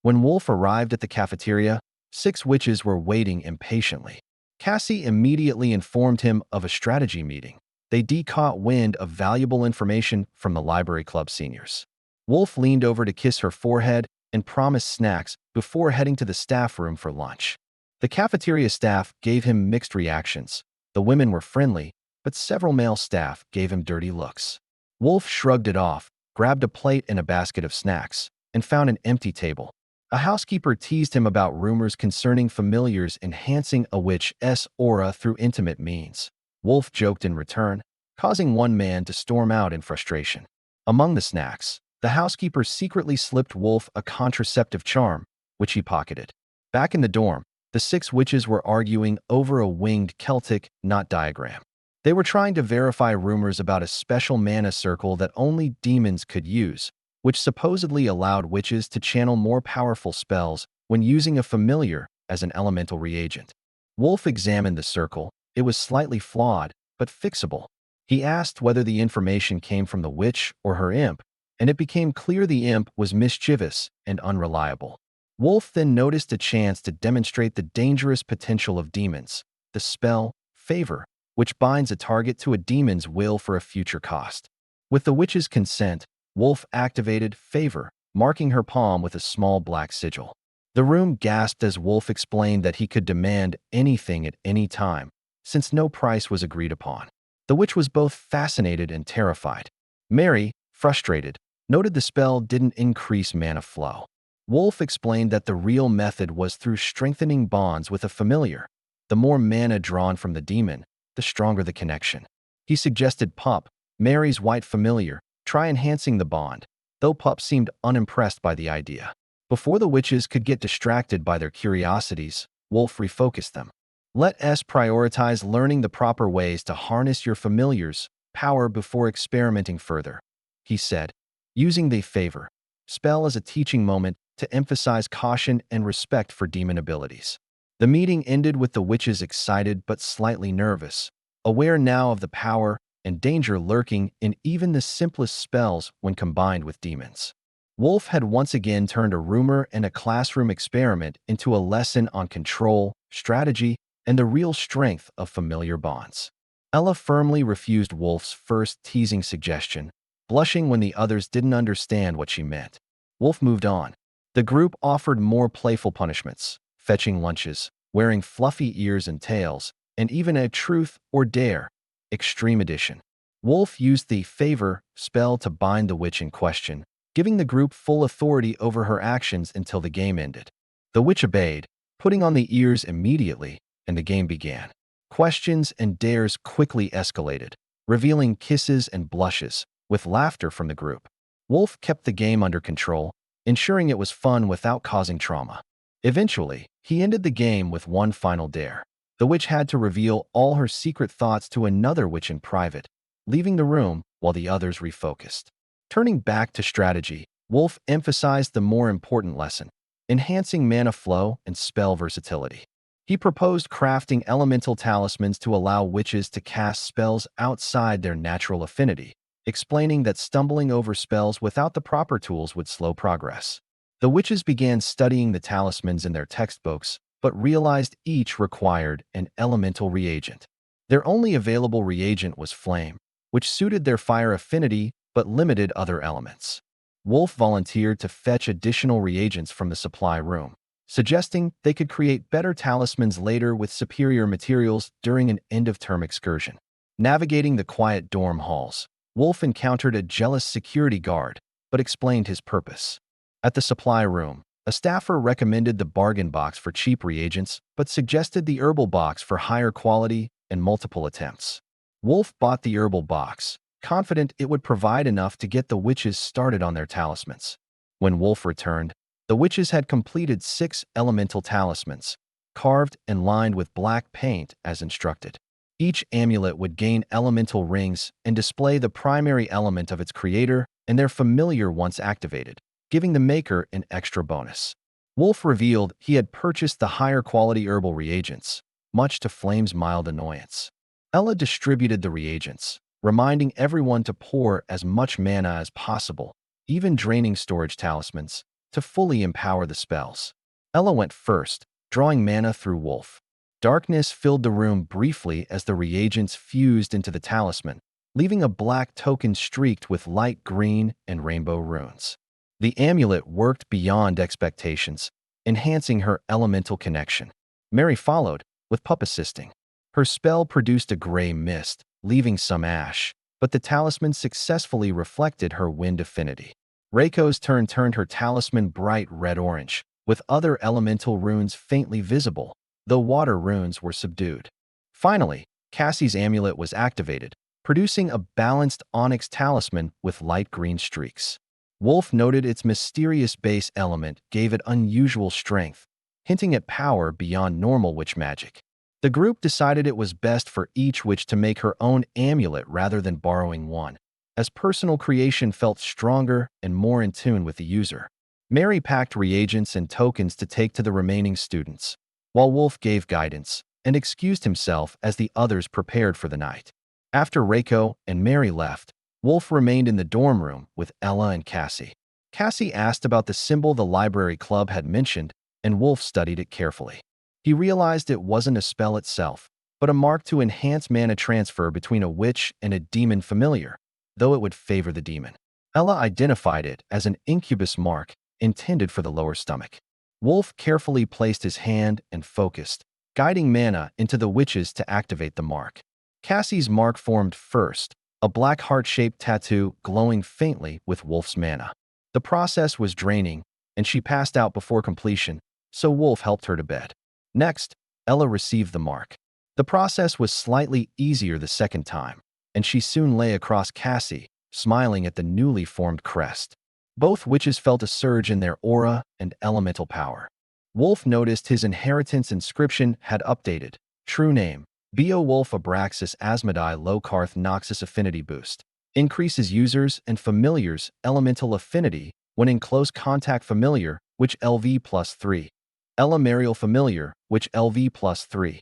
When Wolf arrived at the cafeteria, 6 witches were waiting impatiently. Cassie immediately informed him of a strategy meeting. They caught wind of valuable information from the library club seniors. Wolf leaned over to kiss her forehead and promised snacks before heading to the staff room for lunch. The cafeteria staff gave him mixed reactions. The women were friendly, but several male staff gave him dirty looks. Wolf shrugged it off, grabbed a plate and a basket of snacks, and found an empty table. A housekeeper teased him about rumors concerning familiars enhancing a witch's aura through intimate means. Wolf joked in return, causing one man to storm out in frustration. Among the snacks, the housekeeper secretly slipped Wolf a contraceptive charm, which he pocketed. Back in the dorm, the 6 witches were arguing over a winged Celtic knot diagram. They were trying to verify rumors about a special mana circle that only demons could use, which supposedly allowed witches to channel more powerful spells when using a familiar as an elemental reagent. Wolf examined the circle. It was slightly flawed, but fixable. He asked whether the information came from the witch or her imp, and it became clear the imp was mischievous and unreliable. Wolf then noticed a chance to demonstrate the dangerous potential of demons, the spell, Favor, which binds a target to a demon's will for a future cost. With the witch's consent, Wolf activated Favor, marking her palm with a small black sigil. The room gasped as Wolf explained that he could demand anything at any time, since no price was agreed upon. The witch was both fascinated and terrified. Mary, frustrated, noted the spell didn't increase mana flow. Wolf explained that the real method was through strengthening bonds with a familiar. The more mana drawn from the demon, the stronger the connection. He suggested Pup, Mary's white familiar, try enhancing the bond, though Pup seemed unimpressed by the idea. Before the witches could get distracted by their curiosities, Wolf refocused them. Let us prioritize learning the proper ways to harness your familiar's power before experimenting further, he said, using the Favor spell as a teaching moment to emphasize caution and respect for demon abilities. The meeting ended with the witches excited but slightly nervous, aware now of the power and danger lurking in even the simplest spells when combined with demons. Wolf had once again turned a rumor and a classroom experiment into a lesson on control, strategy, and the real strength of familiar bonds. Ella firmly refused Wolf's first teasing suggestion, blushing when the others didn't understand what she meant. Wolf moved on. The group offered more playful punishments, fetching lunches, wearing fluffy ears and tails, and even a truth or dare, extreme edition. Wolf used the Favor spell to bind the witch in question, giving the group full authority over her actions until the game ended. The witch obeyed, putting on the ears immediately, and the game began. Questions and dares quickly escalated, revealing kisses and blushes, with laughter from the group. Wolf kept the game under control, ensuring it was fun without causing trauma. Eventually, he ended the game with one final dare. The witch had to reveal all her secret thoughts to another witch in private, leaving the room while the others refocused. Turning back to strategy, Wolf emphasized the more important lesson, enhancing mana flow and spell versatility. He proposed crafting elemental talismans to allow witches to cast spells outside their natural affinity, explaining that stumbling over spells without the proper tools would slow progress. The witches began studying the talismans in their textbooks, but realized each required an elemental reagent. Their only available reagent was flame, which suited their fire affinity but limited other elements. Wolf volunteered to fetch additional reagents from the supply room, suggesting they could create better talismans later with superior materials during an end-of-term excursion. Navigating the quiet dorm halls, Wolf encountered a jealous security guard, but explained his purpose. At the supply room, a staffer recommended the bargain box for cheap reagents, but suggested the herbal box for higher quality and multiple attempts. Wolf bought the herbal box, confident it would provide enough to get the witches started on their talismans. When Wolf returned, the witches had completed 6 elemental talismans, carved and lined with black paint as instructed. Each amulet would gain elemental rings and display the primary element of its creator and their familiar once activated, giving the maker an extra bonus. Wolf revealed he had purchased the higher quality herbal reagents, much to Flame's mild annoyance. Ella distributed the reagents, reminding everyone to pour as much mana as possible, even draining storage talismans, to fully empower the spells. Ella went first, drawing mana through Wolf. Darkness filled the room briefly as the reagents fused into the talisman, leaving a black token streaked with light green and rainbow runes. The amulet worked beyond expectations, enhancing her elemental connection. Mary followed, with Pup assisting. Her spell produced a gray mist, leaving some ash, but the talisman successfully reflected her wind affinity. Reiko's turn turned her talisman bright red-orange, with other elemental runes faintly visible, though water runes were subdued. Finally, Cassie's amulet was activated, producing a balanced onyx talisman with light green streaks. Wolf noted its mysterious base element gave it unusual strength, hinting at power beyond normal witch magic. The group decided it was best for each witch to make her own amulet rather than borrowing one, as personal creation felt stronger and more in tune with the user. Mary packed reagents and tokens to take to the remaining students, while Wolf gave guidance and excused himself as the others prepared for the night. After Reiko and Mary left, Wolf remained in the dorm room with Ella and Cassie. Cassie asked about the symbol the library club had mentioned, and Wolf studied it carefully. He realized it wasn't a spell itself, but a mark to enhance mana transfer between a witch and a demon familiar, though it would favor the demon. Ella identified it as an incubus mark intended for the lower stomach. Wolf carefully placed his hand and focused, guiding mana into the witches to activate the mark. Cassie's mark formed first, a black heart-shaped tattoo glowing faintly with Wolf's mana. The process was draining, and she passed out before completion, so Wolf helped her to bed. Next, Ella received the mark. The process was slightly easier the second time, and she soon lay across Cassie, smiling at the newly formed crest. Both witches felt a surge in their aura and elemental power. Wolf noticed his inheritance inscription had updated. True name: Beowulf Abraxas Asmodai Lokarth Noxus Affinity Boost. Increases users' and familiars' elemental affinity when in close contact familiar, which LV +3. Ella Mariel familiar, which LV +3.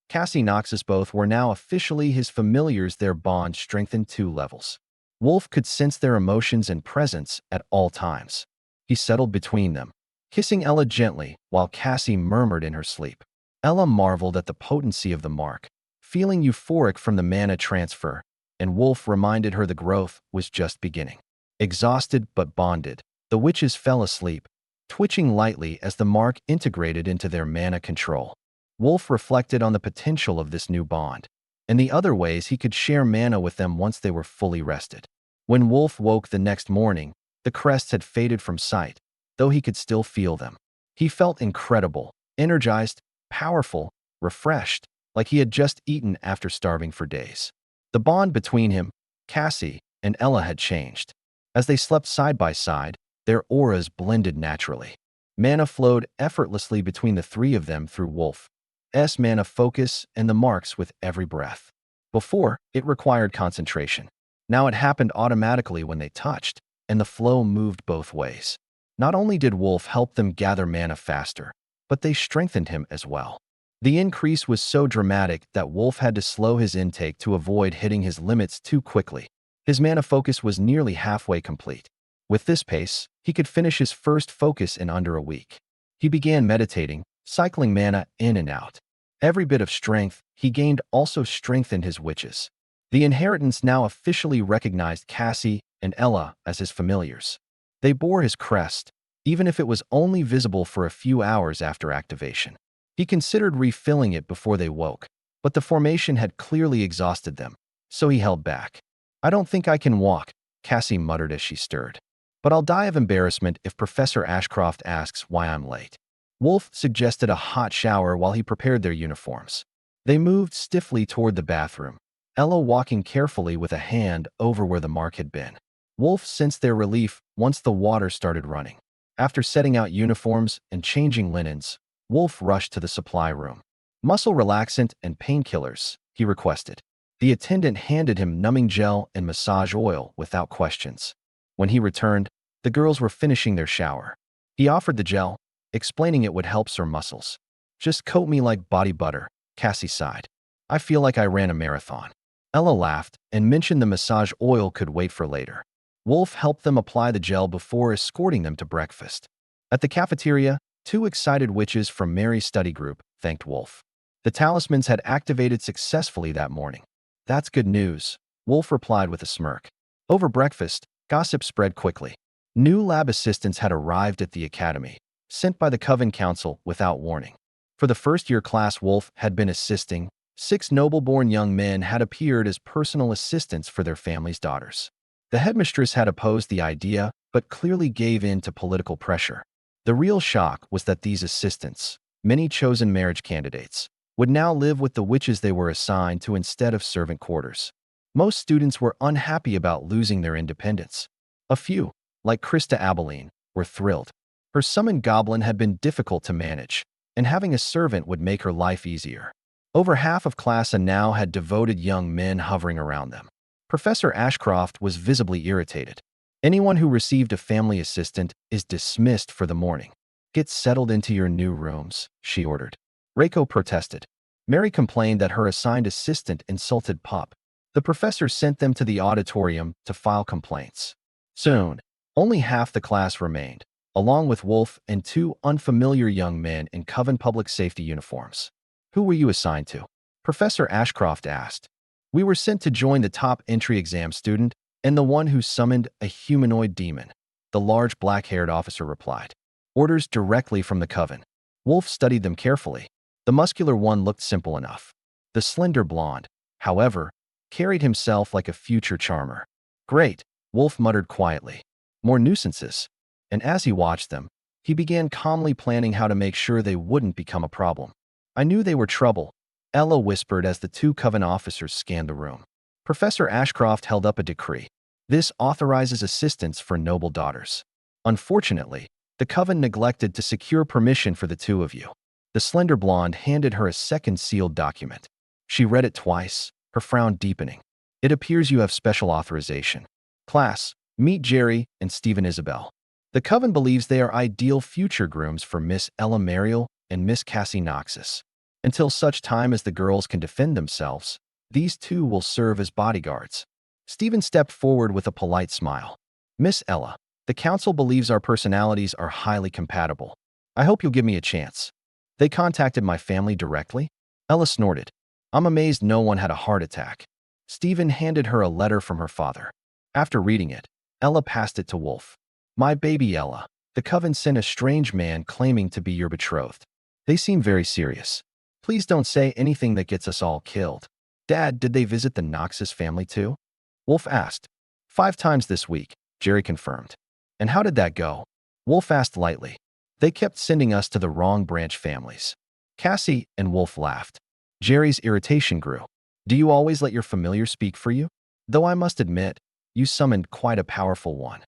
Cassie Noxus both were now officially his familiars, their bond strengthened 2 levels. Wolf could sense their emotions and presence at all times. He settled between them, kissing Ella gently while Cassie murmured in her sleep. Ella marveled at the potency of the mark, feeling euphoric from the mana transfer, and Wolf reminded her the growth was just beginning. Exhausted but bonded, the witches fell asleep, twitching lightly as the mark integrated into their mana control. Wolf reflected on the potential of this new bond, and the other ways he could share mana with them once they were fully rested. When Wolf woke the next morning, the crests had faded from sight, though he could still feel them. He felt incredible, energized, powerful, refreshed, like he had just eaten after starving for days. The bond between him, Cassie, and Ella had changed. As they slept side by side, their auras blended naturally. Mana flowed effortlessly between the three of them through Wolf's mana focus and the marks with every breath. Before, it required concentration. Now it happened automatically when they touched, and the flow moved both ways. Not only did Wolf help them gather mana faster, but they strengthened him as well. The increase was so dramatic that Wolf had to slow his intake to avoid hitting his limits too quickly. His mana focus was nearly halfway complete. With this pace, he could finish his first focus in under a week. He began meditating, cycling mana in and out. Every bit of strength he gained also strengthened his witches. The inheritance now officially recognized Cassie and Ella as his familiars. They bore his crest, even if it was only visible for a few hours after activation. He considered refilling it before they woke, but the formation had clearly exhausted them, so he held back. "I don't think I can walk," Cassie muttered as she stirred. "But I'll die of embarrassment if Professor Ashcroft asks why I'm late." Wolf suggested a hot shower while he prepared their uniforms. They moved stiffly toward the bathroom, Ella walking carefully with a hand over where the mark had been. Wolf sensed their relief once the water started running. After setting out uniforms and changing linens, Wolf rushed to the supply room. "Muscle relaxant and painkillers," he requested. The attendant handed him numbing gel and massage oil without questions. When he returned, the girls were finishing their shower. He offered the gel, explaining it would help sore muscles. "Just coat me like body butter," Cassie sighed. "I feel like I ran a marathon." Ella laughed and mentioned the massage oil could wait for later. Wolf helped them apply the gel before escorting them to breakfast. At the cafeteria, two excited witches from Mary's study group thanked Wolf. The talismans had activated successfully that morning. That's good news, Wolf replied with a smirk. Over breakfast, gossip spread quickly. New lab assistants had arrived at the academy, sent by the Coven Council without warning. For the first-year class Wolf had been assisting, 6 noble-born young men had appeared as personal assistants for their families' daughters. The headmistress had opposed the idea, but clearly gave in to political pressure. The real shock was that these assistants, many chosen marriage candidates, would now live with the witches they were assigned to instead of servant quarters. Most students were unhappy about losing their independence. A few, like Krista Abilene, were thrilled. Her summoned goblin had been difficult to manage, and having a servant would make her life easier. Over half of class now had devoted young men hovering around them. Professor Ashcroft was visibly irritated. Anyone who received a family assistant is dismissed for the morning. Get settled into your new rooms, she ordered. Reiko protested. Mary complained that her assigned assistant insulted Pup. The professor sent them to the auditorium to file complaints. Soon, only half the class remained, along with Wolf and 2 unfamiliar young men in Coven public safety uniforms. Who were you assigned to? Professor Ashcroft asked. We were sent to join the top entry exam student and the one who summoned a humanoid demon, the large black-haired officer replied. Orders directly from the Coven. Wolf studied them carefully. The muscular one looked simple enough. The slender blonde, however, carried himself like a future charmer. Great, Wolf muttered quietly. More nuisances. And as he watched them, he began calmly planning how to make sure they wouldn't become a problem. I knew they were trouble, Ella whispered as the 2 Coven officers scanned the room. Professor Ashcroft held up a decree. This authorizes assistance for noble daughters. Unfortunately, the Coven neglected to secure permission for the 2 of you. The slender blonde handed her a second sealed document. She read it twice, her frown deepening. It appears you have special authorization. Class, meet Jerry and Stephen Isabelle. The Coven believes they are ideal future grooms for Miss Ella Mariel and Miss Cassie Noxus. Until such time as the girls can defend themselves, these 2 will serve as bodyguards. Stephen stepped forward with a polite smile. Miss Ella, the council believes our personalities are highly compatible. I hope you'll give me a chance. They contacted my family directly? Ella snorted. I'm amazed no one had a heart attack. Stephen handed her a letter from her father. After reading it, Ella passed it to Wolf. My baby Ella, the Coven sent a strange man claiming to be your betrothed. They seem very serious. Please don't say anything that gets us all killed. Dad, did they visit the Noxus family too? Wolf asked. 5 times this week, Jerry confirmed. And how did that go? Wolf asked lightly. They kept sending us to the wrong branch families. Cassie and Wolf laughed. Jerry's irritation grew. Do you always let your familiar speak for you? Though I must admit, you summoned quite a powerful one.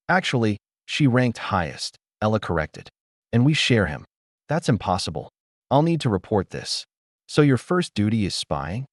Actually, she ranked highest, Ella corrected. And we share him. That's impossible. I'll need to report this. So your first duty is spying?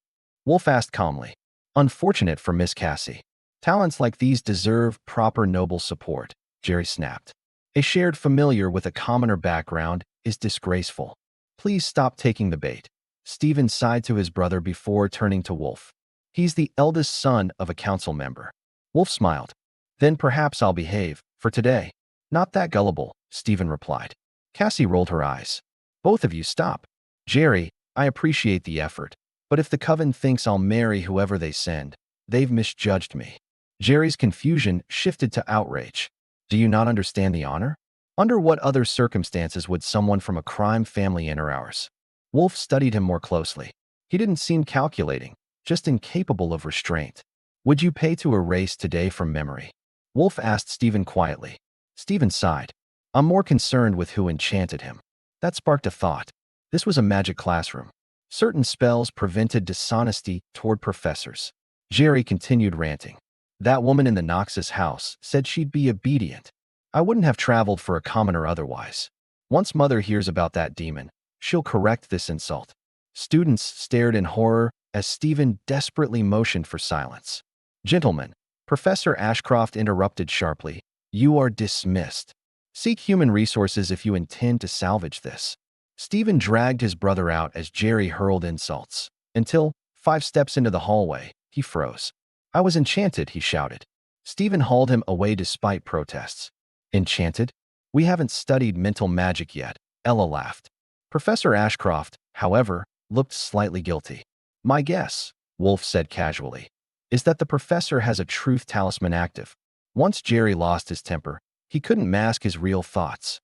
Wolf asked calmly. Unfortunate for Miss Cassie. Talents like these deserve proper noble support, Jerry snapped. A shared familiar with a commoner background is disgraceful. Please stop taking the bait. Stephen sighed to his brother before turning to Wolf. He's the eldest son of a council member. Wolf smiled. Then perhaps I'll behave, for today. Not that gullible, Stephen replied. Cassie rolled her eyes. Both of you stop. Jerry, I appreciate the effort, but if the Coven thinks I'll marry whoever they send, they've misjudged me. Jerry's confusion shifted to outrage. Do you not understand the honor? Under what other circumstances would someone from a crime family enter ours? Wolf studied him more closely. He didn't seem calculating, just incapable of restraint. Would you pay to erase today from memory? Wolf asked Stephen quietly. Stephen sighed. I'm more concerned with who enchanted him. That sparked a thought. This was a magic classroom. Certain spells prevented dishonesty toward professors. Jerry continued ranting. That woman in the Noxus house said she'd be obedient. I wouldn't have traveled for a commoner otherwise. Once Mother hears about that demon, she'll correct this insult. Students stared in horror as Stephen desperately motioned for silence. Gentlemen, Professor Ashcroft interrupted sharply. You are dismissed. Seek human resources if you intend to salvage this. Stephen dragged his brother out as Jerry hurled insults, until, 5 steps into the hallway, he froze. I was enchanted, he shouted. Stephen hauled him away despite protests. Enchanted? We haven't studied mental magic yet, Ella laughed. Professor Ashcroft, however, looked slightly guilty. My guess, Wolf said casually, is that the professor has a truth talisman active. Once Jerry lost his temper, he couldn't mask his real thoughts.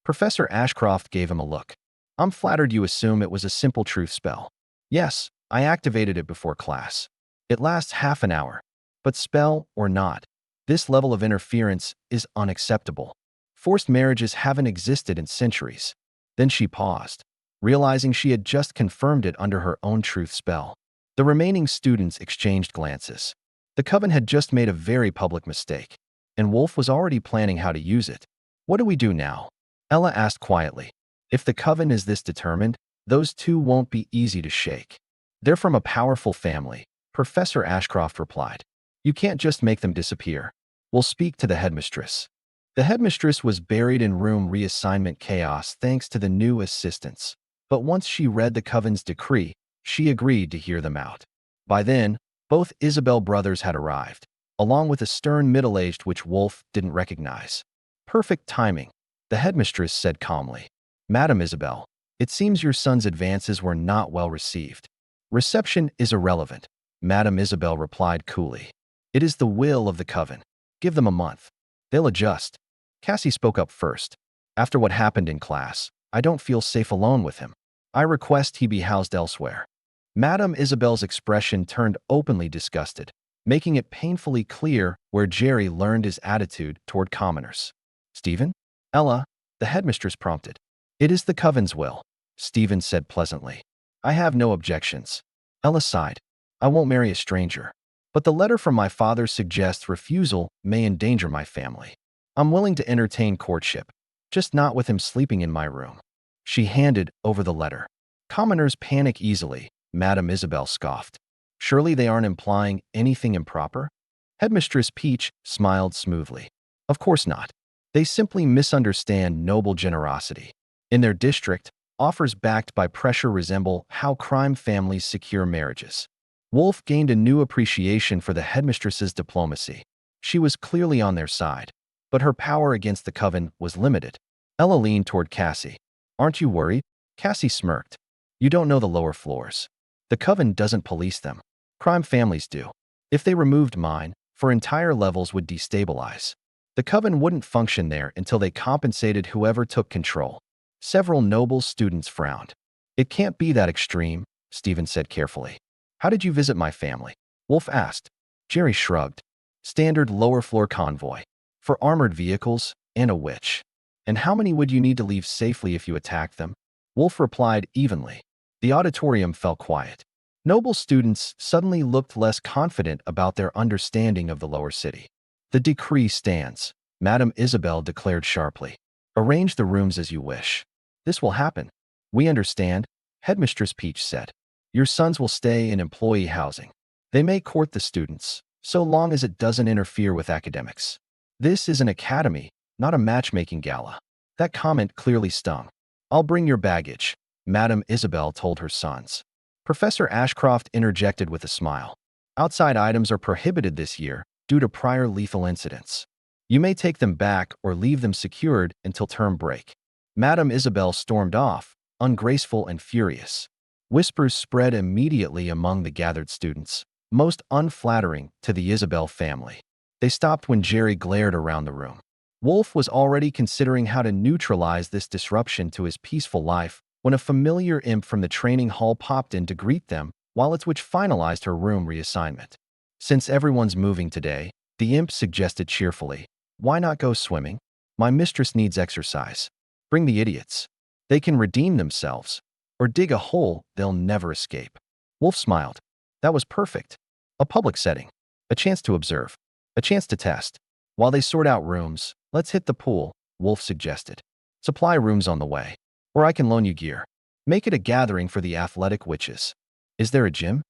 Professor Ashcroft gave him a look. I'm flattered you assume it was a simple truth spell. Yes, I activated it before class. It lasts half an hour. But spell or not, this level of interference is unacceptable. Forced marriages haven't existed in centuries. Then she paused, realizing she had just confirmed it under her own truth spell. The remaining students exchanged glances. The coven had just made a very public mistake, and Wolf was already planning how to use it. What do we do now? Ella asked quietly. If the coven is this determined, those two won't be easy to shake. They're from a powerful family, Professor Ashcroft replied. You can't just make them disappear. We'll speak to the headmistress. The headmistress was buried in room reassignment chaos thanks to the new assistants. But once she read the coven's decree, she agreed to hear them out. By then, both Isabelle brothers had arrived, along with a stern middle-aged which Wolf didn't recognize. Perfect timing, the headmistress said calmly. Madam Isabelle, it seems your son's advances were not well received. Reception is irrelevant, Madam Isabelle replied coolly. It is the will of the coven. Give them a month. They'll adjust. Cassie spoke up first. After what happened in class, I don't feel safe alone with him. I request he be housed elsewhere. Madam Isabelle's expression turned openly disgusted, making it painfully clear where Jerry learned his attitude toward commoners. Stephen? Ella, the headmistress prompted. It is the coven's will, Stephen said pleasantly. I have no objections. Ella sighed. I won't marry a stranger. But the letter from my father suggests refusal may endanger my family. I'm willing to entertain courtship, just not with him sleeping in my room. She handed over the letter. Commoners panic easily, Madam Isabelle scoffed. Surely they aren't implying anything improper? Headmistress Peach smiled smoothly. Of course not. They simply misunderstand noble generosity. In their district, offers backed by pressure resemble how crime families secure marriages. Wolf gained a new appreciation for the headmistress's diplomacy. She was clearly on their side, but her power against the coven was limited. Ella leaned toward Cassie. Aren't you worried? Cassie smirked. You don't know the lower floors. The coven doesn't police them. Crime families do. If they removed mine, for entire levels would destabilize. The coven wouldn't function there until they compensated whoever took control. Several noble students frowned. It can't be that extreme, Stephen said carefully. How did you visit my family? Wolf asked. Jerry shrugged. Standard lower floor convoy. For armored vehicles and a witch. And how many would you need to leave safely if you attacked them? Wolf replied evenly. The auditorium fell quiet. Noble students suddenly looked less confident about their understanding of the lower city. The decree stands, Madam Isabelle declared sharply. Arrange the rooms as you wish. This will happen. We understand, Headmistress Peach said. Your sons will stay in employee housing. They may court the students, so long as it doesn't interfere with academics. This is an academy, not a matchmaking gala. That comment clearly stung. I'll bring your baggage, Madam Isabelle told her sons. Professor Ashcroft interjected with a smile. Outside items are prohibited this year due to prior lethal incidents. You may take them back or leave them secured until term break. Madam Isabelle stormed off, ungraceful and furious. Whispers spread immediately among the gathered students, most unflattering to the Isabelle family. They stopped when Jerry glared around the room. Wolf was already considering how to neutralize this disruption to his peaceful life when a familiar imp from the training hall popped in to greet them while its witch finalized her room reassignment. Since everyone's moving today, the imp suggested cheerfully, why not go swimming? My mistress needs exercise. Bring the idiots. They can redeem themselves, or dig a hole they'll never escape. Wolf smiled. That was perfect. A public setting. A chance to observe. A chance to test. While they sort out rooms, let's hit the pool, Wolf suggested. Supply rooms on the way. Or I can loan you gear. Make it a gathering for the athletic witches. Is there a gym?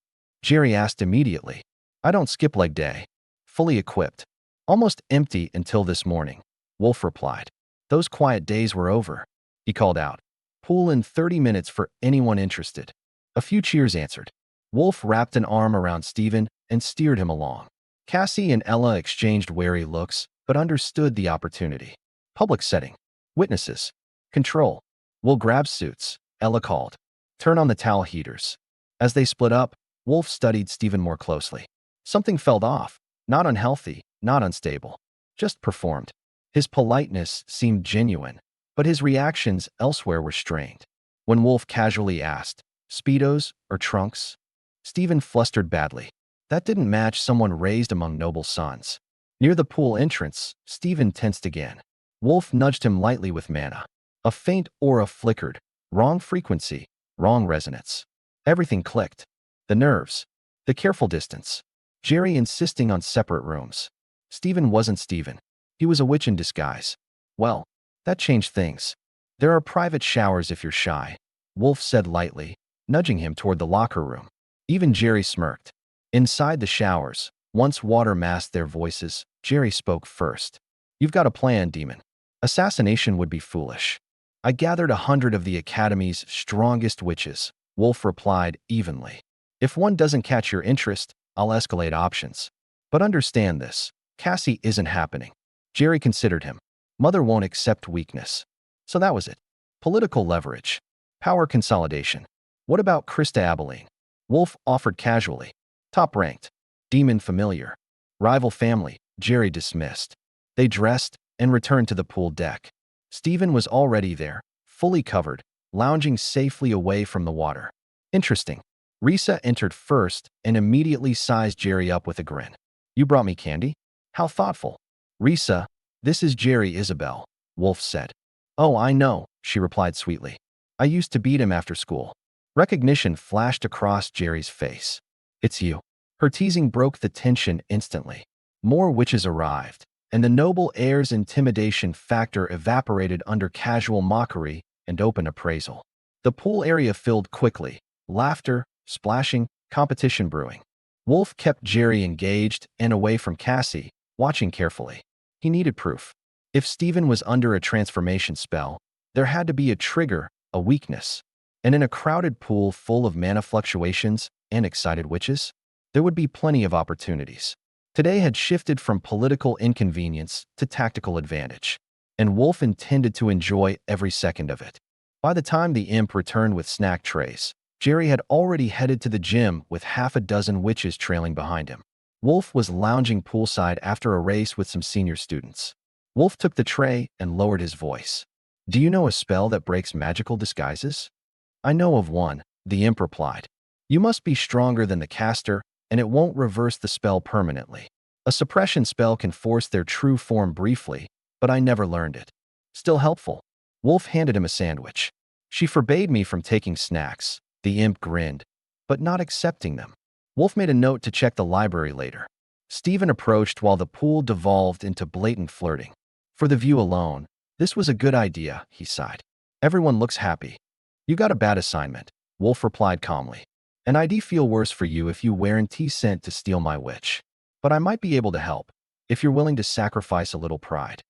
Jerry asked immediately. I don't skip leg day. Fully equipped. Almost empty until this morning, Wolf replied. Those quiet days were over. He called out. Pool in 30 minutes for anyone interested. A few cheers answered. Wolf wrapped an arm around Stephen and steered him along. Cassie and Ella exchanged wary looks, but understood the opportunity. Public setting. Witnesses. Control. We'll grab suits, Ella called. Turn on the towel heaters. As they split up, Wolf studied Stephen more closely. Something felt off. Not unhealthy, not unstable. Just performed. His politeness seemed genuine, but his reactions elsewhere were strained. When Wolf casually asked, "Speedos or trunks?" Stephen flustered badly. That didn't match someone raised among noble sons. Near the pool entrance, Stephen tensed again. Wolf nudged him lightly with mana. A faint aura flickered. Wrong frequency, wrong resonance. Everything clicked. The nerves. The careful distance. Jerry insisting on separate rooms. Stephen wasn't Stephen. He was a witch in disguise. Well, that changed things. There are private showers if you're shy, Wolf said lightly, nudging him toward the locker room. Even Jerry smirked. Inside the showers, once water masked their voices, Jerry spoke first. "You've got a plan, demon. Assassination would be foolish. I gathered 100 of the Academy's strongest witches," Wolf replied evenly. "If one doesn't catch your interest, I'll escalate options. But understand this, Cassie isn't happening." Jerry considered him. Mother won't accept weakness. So that was it. Political leverage. Power consolidation. What about Krista Abilene? Wolf offered casually. Top-ranked. Demon familiar. Rival family, Jerry dismissed. They dressed and returned to the pool deck. Stephen was already there, fully covered, lounging safely away from the water. Interesting. Risa entered first and immediately sized Jerry up with a grin. "You brought me candy? How thoughtful." "Risa, this is Jerry Isabelle," Wolf said. "Oh, I know," she replied sweetly. "I used to beat him after school." Recognition flashed across Jerry's face. "It's you." Her teasing broke the tension instantly. More witches arrived, and the noble heir's intimidation factor evaporated under casual mockery and open appraisal. The pool area filled quickly. Laughter, splashing, competition brewing. Wolf kept Jerry engaged and away from Cassie, watching carefully. He needed proof. If Stephen was under a transformation spell, there had to be a trigger, a weakness. And in a crowded pool full of mana fluctuations and excited witches, there would be plenty of opportunities. Today had shifted from political inconvenience to tactical advantage, and Wolf intended to enjoy every second of it. By the time the imp returned with snack trays, Jerry had already headed to the gym with half a dozen witches trailing behind him. Wolf was lounging poolside after a race with some senior students. Wolf took the tray and lowered his voice. "Do you know a spell that breaks magical disguises?" "I know of one," the imp replied. "You must be stronger than the caster, and it won't reverse the spell permanently. A suppression spell can force their true form briefly, but I never learned it." "Still helpful." Wolf handed him a sandwich. "She forbade me from taking snacks," the imp grinned, "but not accepting them." Wolf made a note to check the library later. Stephen approached while the pool devolved into blatant flirting. For the view alone, this was a good idea, he sighed. Everyone looks happy. "You got a bad assignment," Wolf replied calmly. "And I'd feel worse for you if you weren't sent to steal my witch. But I might be able to help, if you're willing to sacrifice a little pride."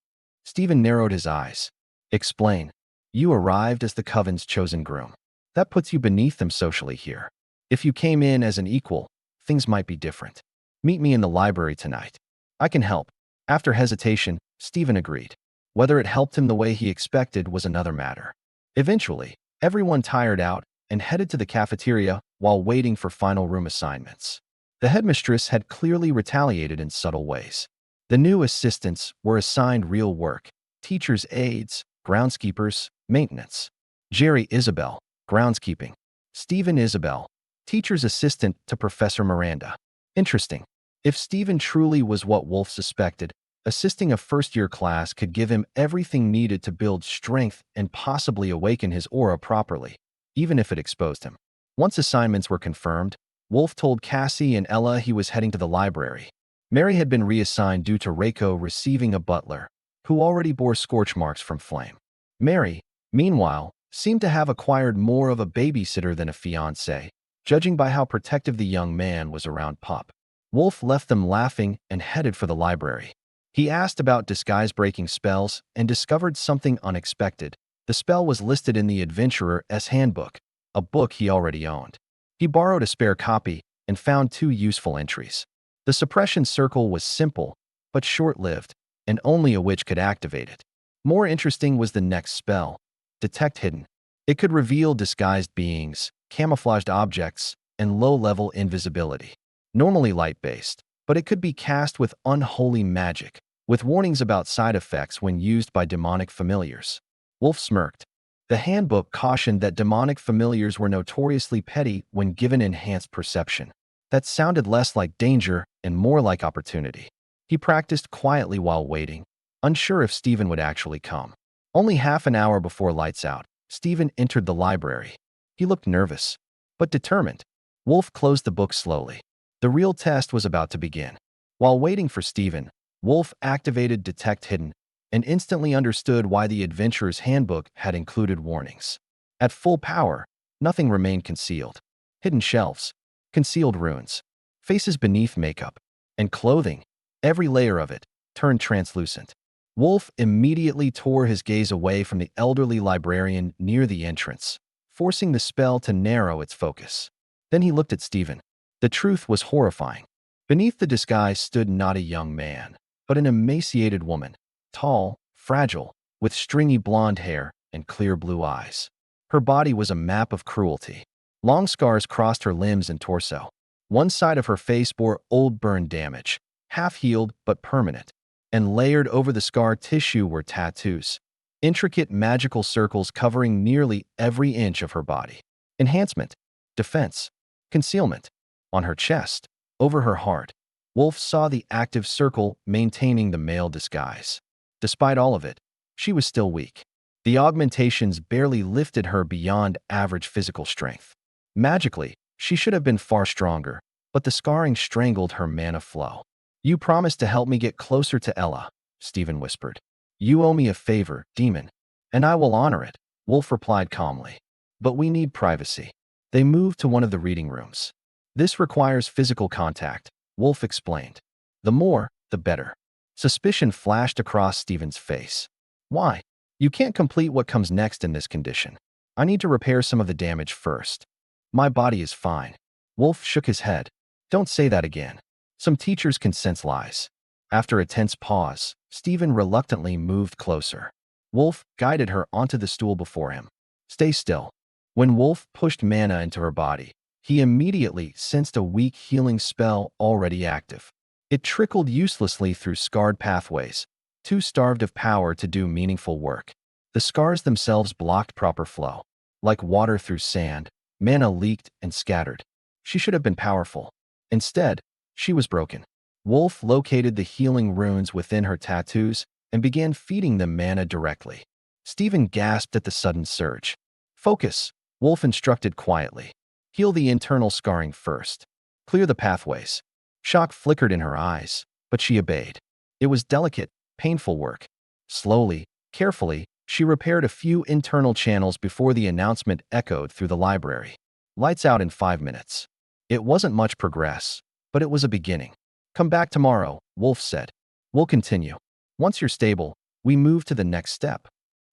Stephen narrowed his eyes. "Explain." "You arrived as the coven's chosen groom. That puts you beneath them socially here. If you came in as an equal, things might be different. Meet me in the library tonight. I can help." After hesitation, Stephen agreed. Whether it helped him the way he expected was another matter. Eventually, everyone tired out and headed to the cafeteria while waiting for final room assignments. The headmistress had clearly retaliated in subtle ways. The new assistants were assigned real work: teachers' aides, groundskeepers, maintenance. Jerry Isabelle, groundskeeping. Stephen Isabelle, teacher's assistant to Professor Miranda. Interesting. If Stephen truly was what Wolf suspected, assisting a first-year class could give him everything needed to build strength and possibly awaken his aura properly, even if it exposed him. Once assignments were confirmed, Wolf told Cassie and Ella he was heading to the library. Mary had been reassigned due to Reiko receiving a butler, who already bore scorch marks from flame. Mary, meanwhile, seemed to have acquired more of a babysitter than a fiancé, judging by how protective the young man was around Pup. Wolf left them laughing and headed for the library. He asked about disguise-breaking spells and discovered something unexpected. The spell was listed in the Adventurer's Handbook, a book he already owned. He borrowed a spare copy and found 2 useful entries. The suppression circle was simple, but short-lived, and only a witch could activate it. More interesting was the next spell, Detect Hidden. It could reveal disguised beings, camouflaged objects, and low-level invisibility. Normally light-based, but it could be cast with unholy magic, with warnings about side effects when used by demonic familiars. Wolf smirked. The handbook cautioned that demonic familiars were notoriously petty when given enhanced perception. That sounded less like danger and more like opportunity. He practiced quietly while waiting, unsure if Stephen would actually come. Only half an hour before lights out, Stephen entered the library. He looked nervous, but determined. Wolf closed the book slowly. The real test was about to begin. While waiting for Stephen, Wolf activated Detect Hidden and instantly understood why the Adventurer's Handbook had included warnings. At full power, nothing remained concealed. Hidden shelves, concealed runes, faces beneath makeup, and clothing, every layer of it, turned translucent. Wolf immediately tore his gaze away from the elderly librarian near the entrance, forcing the spell to narrow its focus. Then he looked at Stephen. The truth was horrifying. Beneath the disguise stood not a young man, but an emaciated woman, tall, fragile, with stringy blonde hair and clear blue eyes. Her body was a map of cruelty. Long scars crossed her limbs and torso. One side of her face bore old burn damage, half-healed but permanent, and layered over the scar tissue were tattoos, intricate magical circles covering nearly every inch of her body. Enhancement, defense, concealment. On her chest, over her heart, Wolf saw the active circle maintaining the male disguise. Despite all of it, she was still weak. The augmentations barely lifted her beyond average physical strength. Magically, she should have been far stronger, but the scarring strangled her mana flow. "You promised to help me get closer to Ella," Stephen whispered. "You owe me a favor, demon, and I will honor it," Wolf replied calmly. "But we need privacy." They moved to one of the reading rooms. "This requires physical contact," Wolf explained. "The more, the better." Suspicion flashed across Stephen's face. "Why? You can't complete what comes next in this condition. I need to repair some of the damage first." "My body is fine." Wolf shook his head. "Don't say that again. Some teachers can sense lies." After a tense pause, Stephen reluctantly moved closer. Wolf guided her onto the stool before him. "Stay still." When Wolf pushed mana into her body, he immediately sensed a weak healing spell already active. It trickled uselessly through scarred pathways, too starved of power to do meaningful work. The scars themselves blocked proper flow. Like water through sand, mana leaked and scattered. She should have been powerful. Instead, she was broken. Wolf located the healing runes within her tattoos and began feeding them mana directly. Stephen gasped at the sudden surge. "Focus," Wolf instructed quietly. "Heal the internal scarring first. Clear the pathways." Shock flickered in her eyes, but she obeyed. It was delicate, painful work. Slowly, carefully, she repaired a few internal channels before the announcement echoed through the library. "Lights out in 5 minutes." It wasn't much progress, but it was a beginning. "Come back tomorrow," Wolf said. "We'll continue. Once you're stable, we move to the next step."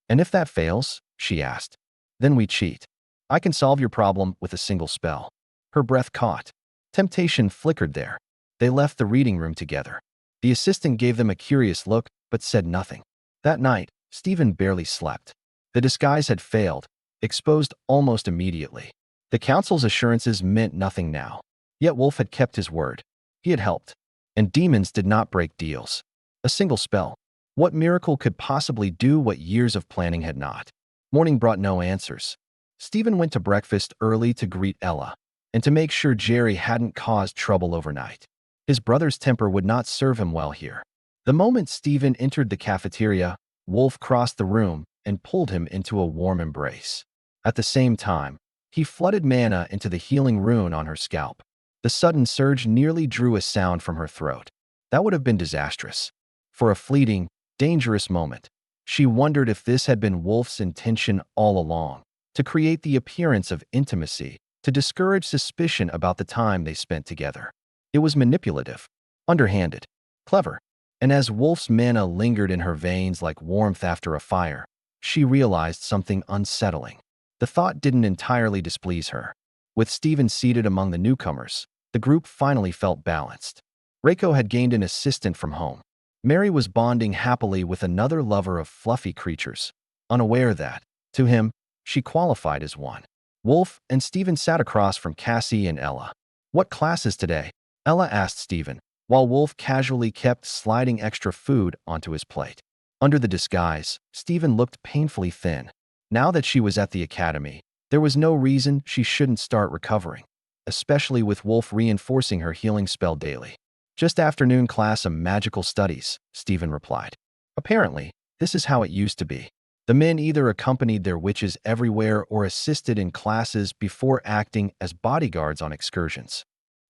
"And if that fails?" she asked. "Then we cheat. I can solve your problem with a single spell." Her breath caught. Temptation flickered there. They left the reading room together. The assistant gave them a curious look, but said nothing. That night, Stephen barely slept. The disguise had failed, exposed almost immediately. The council's assurances meant nothing now. Yet Wolf had kept his word. He had helped. And demons did not break deals. A single spell. What miracle could possibly do what years of planning had not? Morning brought no answers. Stephen went to breakfast early to greet Ella, and to make sure Jerry hadn't caused trouble overnight. His brother's temper would not serve him well here. The moment Stephen entered the cafeteria, Wolf crossed the room and pulled him into a warm embrace. At the same time, he flooded mana into the healing rune on her scalp. The sudden surge nearly drew a sound from her throat. That would have been disastrous. For a fleeting, dangerous moment, she wondered if this had been Wolf's intention all along, to create the appearance of intimacy, to discourage suspicion about the time they spent together. It was manipulative, underhanded, clever. And as Wolf's mana lingered in her veins like warmth after a fire, she realized something unsettling. The thought didn't entirely displease her. With Stephen seated among the newcomers, the group finally felt balanced. Reiko had gained an assistant from home. Mary was bonding happily with another lover of fluffy creatures, unaware that, to him, she qualified as one. Wolf and Stephen sat across from Cassie and Ella. "What class is today?" Ella asked Stephen, while Wolf casually kept sliding extra food onto his plate. Under the disguise, Stephen looked painfully thin. Now that she was at the academy, there was no reason she shouldn't start recovering, especially with Wolf reinforcing her healing spell daily. "Just afternoon class of magical studies," Stephen replied. Apparently, this is how it used to be. The men either accompanied their witches everywhere or assisted in classes before acting as bodyguards on excursions.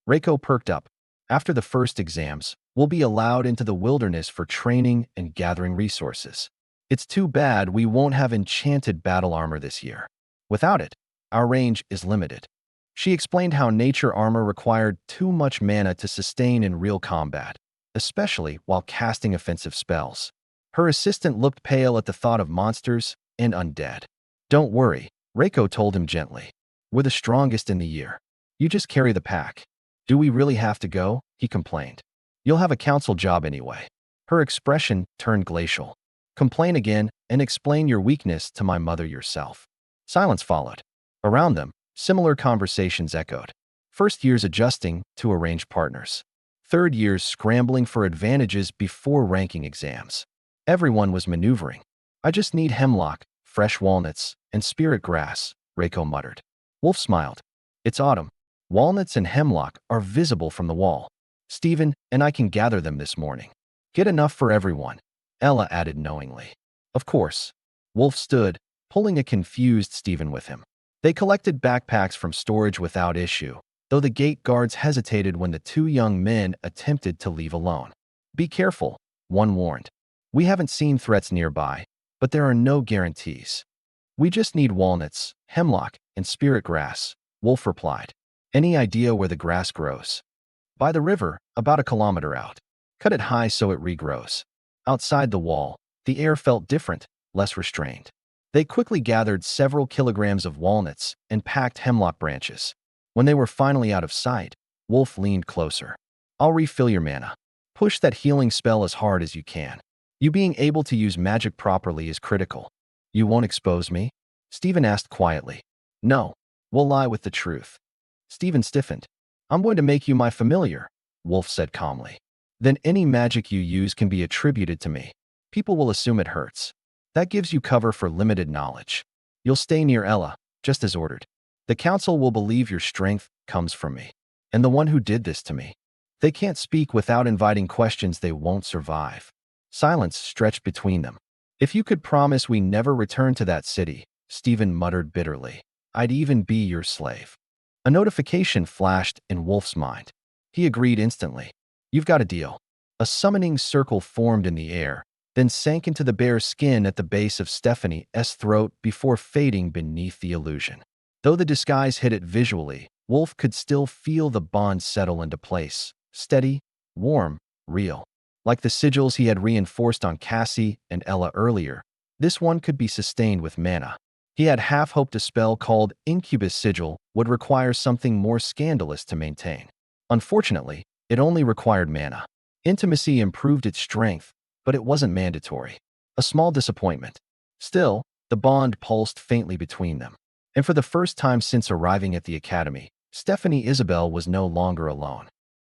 Reiko perked up. "After the first exams, we'll be allowed into the wilderness for training and gathering resources. It's too bad we won't have enchanted battle armor this year. Without it, our range is limited." She explained how nature armor required too much mana to sustain in real combat, especially while casting offensive spells. Her assistant looked pale at the thought of monsters and undead. "Don't worry," Reiko told him gently. "We're the strongest in the year. You just carry the pack." "Do we really have to go?" he complained. "You'll have a council job anyway." Her expression turned glacial. "Complain again and explain your weakness to my mother yourself." Silence followed. Around them, similar conversations echoed. First years adjusting to arranged partners. Third years scrambling for advantages before ranking exams. Everyone was maneuvering. "I just need hemlock, fresh walnuts, and spirit grass," Reiko muttered. Wolf smiled. "It's autumn. Walnuts and hemlock are visible from the wall. Stephen and I can gather them this morning. Get enough for everyone," Ella added knowingly. "Of course." Wolf stood, pulling a confused Stephen with him. They collected backpacks from storage without issue, though the gate guards hesitated when the two young men attempted to leave alone. "Be careful," one warned. "We haven't seen threats nearby, but there are no guarantees." "We just need walnuts, hemlock, and spirit grass," Wolf replied. "Any idea where the grass grows?" "By the river, about a kilometer out. Cut it high so it regrows." Outside the wall, the air felt different, less restrained. They quickly gathered several kilograms of walnuts and packed hemlock branches. When they were finally out of sight, Wolf leaned closer. "I'll refill your mana. Push that healing spell as hard as you can. You being able to use magic properly is critical." "You won't expose me?" Stephen asked quietly. "No, we'll lie with the truth." Stephen stiffened. "I'm going to make you my familiar," Wolf said calmly. "Then any magic you use can be attributed to me. People will assume it hurts. That gives you cover for limited knowledge. You'll stay near Ella, just as ordered. The council will believe your strength comes from me, and the one who did this to me. They can't speak without inviting questions they won't survive." Silence stretched between them. "If you could promise we never return to that city," Stephen muttered bitterly, "I'd even be your slave." A notification flashed in Wolf's mind. He agreed instantly. "You've got a deal." A summoning circle formed in the air, then sank into the bare skin at the base of Stephanie's throat before fading beneath the illusion. Though the disguise hid it visually, Wolf could still feel the bond settle into place, steady, warm, real. Like the sigils he had reinforced on Cassie and Ella earlier, this one could be sustained with mana. He had half hoped a spell called Incubus Sigil would require something more scandalous to maintain. Unfortunately, it only required mana. Intimacy improved its strength, but it wasn't mandatory. A small disappointment. Still, the bond pulsed faintly between them. And for the first time since arriving at the academy, Stephanie Isabelle was no longer alone.